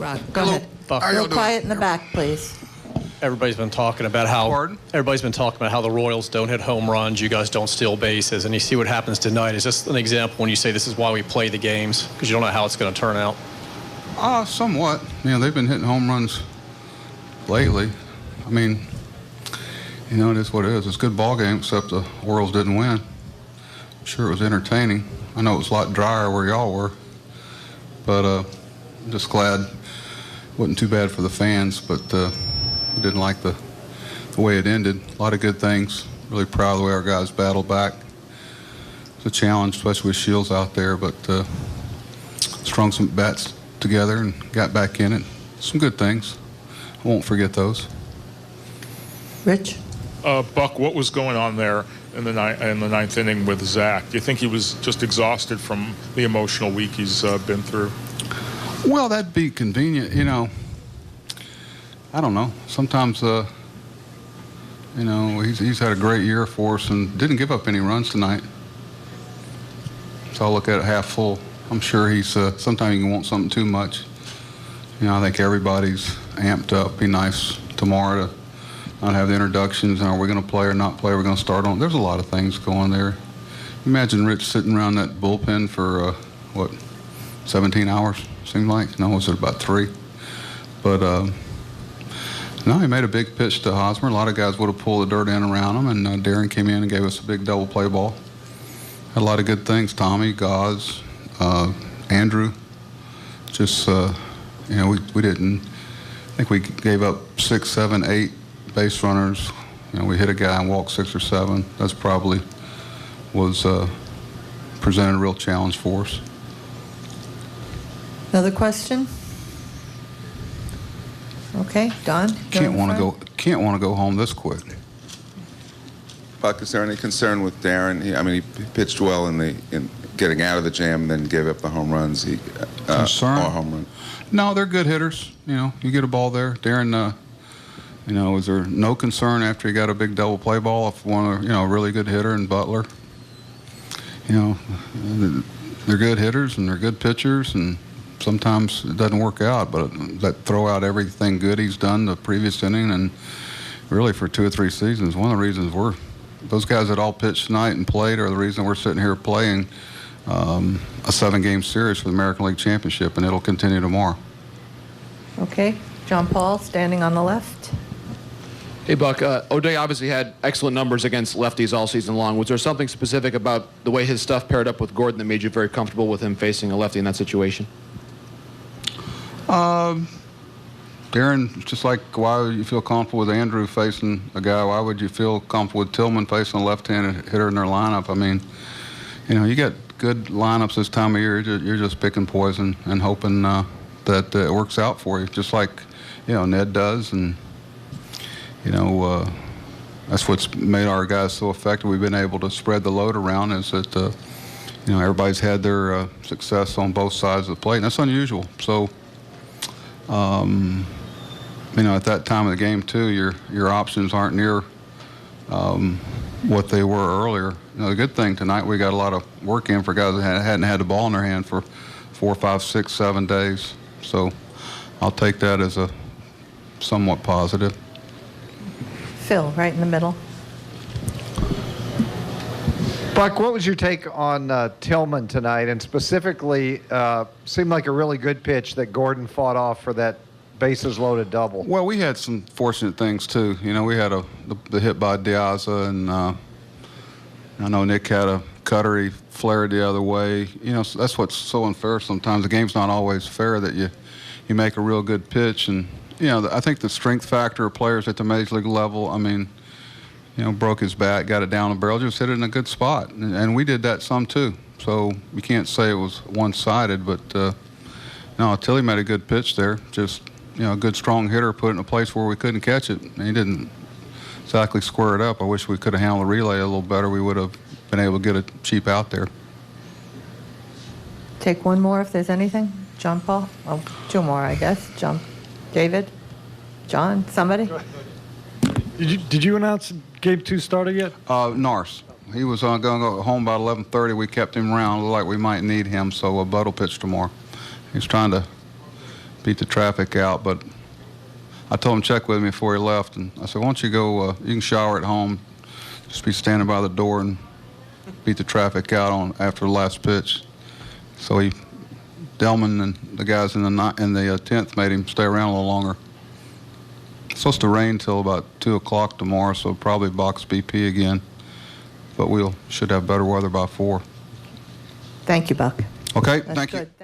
Rock, go ahead. Buck. A little quiet in the back, please. Everybody's been talking about how the Royals don't hit home runs, you guys don't steal bases, and you see what happens tonight. Is this an example when you say this is why we play the games, because you don't know how it's going to turn out? Somewhat. They've been hitting home runs lately. I mean, it is what it is. It's a good ball game, except the Orioles didn't win. I'm sure it was entertaining. I know it was a lot drier where y'all were, but I'm just glad it wasn't too bad for the fans, but we didn't like the way it ended. A lot of good things. Really proud of the way our guys battled back. It's a challenge, especially with Shields out there, but strung some bats together and got back in it. Some good things. I won't forget those. Rich? Buck, what was going on there in the ninth inning with Zach? Do you think he was just exhausted from the emotional week he's been through? Well, that'd be convenient, I don't know. Sometimes, he's had a great year for us and didn't give up any runs tonight. So I'll look at it half full. I'm sure he's, sometimes you can want something too much. I think everybody's amped up. Be nice tomorrow to not have the introductions. And are we going to play or not play? We're going to start on. There's a lot of things going there. Imagine Rich sitting around that bullpen for, 17 hours, seemed like? No, was it about 3? But, no, he made a big pitch to Hosmer. A lot of guys would have pulled the dirt in around him, and Darren came in and gave us a big double play ball. Had a lot of good things. Tommy, Gauze, Andrew. Just, we didn't. I think we gave up 6, 7, 8 base runners. We hit a guy and walked 6 or 7. That's probably was presented a real challenge for us. Another question? Okay, Don. Can't want to go home this quick. Buck, is there any concern with Darren? He pitched well in getting out of the jam, and then gave up the home runs. Concern? Or home run. No, they're good hitters. You get a ball there. Darren, was there no concern after he got a big double play ball if one, a really good hitter and Butler? They're good hitters and they're good pitchers, and sometimes it doesn't work out, but that throw out everything good he's done the previous inning and really for 2 or 3 seasons. One of the reasons those guys that all pitched tonight and played are the reason we're sitting here playing a 7-game series for the American League Championship, and it'll continue tomorrow. Okay, John Paul, standing on the left. Hey, Buck. O'Day obviously had excellent numbers against lefties all season long. Was there something specific about the way his stuff paired up with Gordon that made you very comfortable with him facing a lefty in that situation? Darren, just like why would you feel comfortable with Andrew facing a guy? Why would you feel comfortable with Tillman facing a left-handed hitter in their lineup? I mean, you get good lineups this time of year. You're just picking poison and hoping that it works out for you, just like Ned does, and that's what's made our guys so effective. We've been able to spread the load around. Is that everybody's had their success on both sides of the plate, and that's unusual. So. At that time of the game too, your options aren't near what they were earlier. The good thing tonight, we got a lot of work in for guys that hadn't had the ball in their hand for 4, 5, 6, 7 days. So I'll take that as a somewhat positive. Phil, right in the middle. Buck, what was your take on Tillman tonight, and specifically seemed like a really good pitch that Gordon fought off for that bases loaded double? Well, we had some fortunate things too. We had the hit by Diaza, and I know Nick had a cutter, he flared the other way. So that's what's so unfair sometimes. The game's not always fair that you make a real good pitch, and I think the strength factor of players at the major league level, broke his bat, got it down the barrel, just hit it in a good spot. And we did that some too. So you can't say it was one-sided, but no, Tilly made a good pitch there. Just, a good strong hitter put it in a place where we couldn't catch it. And he didn't exactly square it up. I wish we could have handled the relay a little better. We would have been able to get it cheap out there. Take one more if there's anything. John Paul? Oh, 2 more, I guess. John, David? John? Somebody? Did you announce Game 2 started yet? Nars. He was going to go home by 11:30. We kept him around. Looked like we might need him, so Bud will pitch tomorrow. He's trying to beat the traffic out. But I told him to check with me before he left, and I said, why don't you go, you can shower at home, just be standing by the door and beat the traffic out after the last pitch. So Delman and the guys in the 10th made him stay around a little longer. It's supposed to rain till about 2 o'clock tomorrow, so probably box BP again. But should have better weather by 4. Thank you, Buck. Okay, That's thank you. good.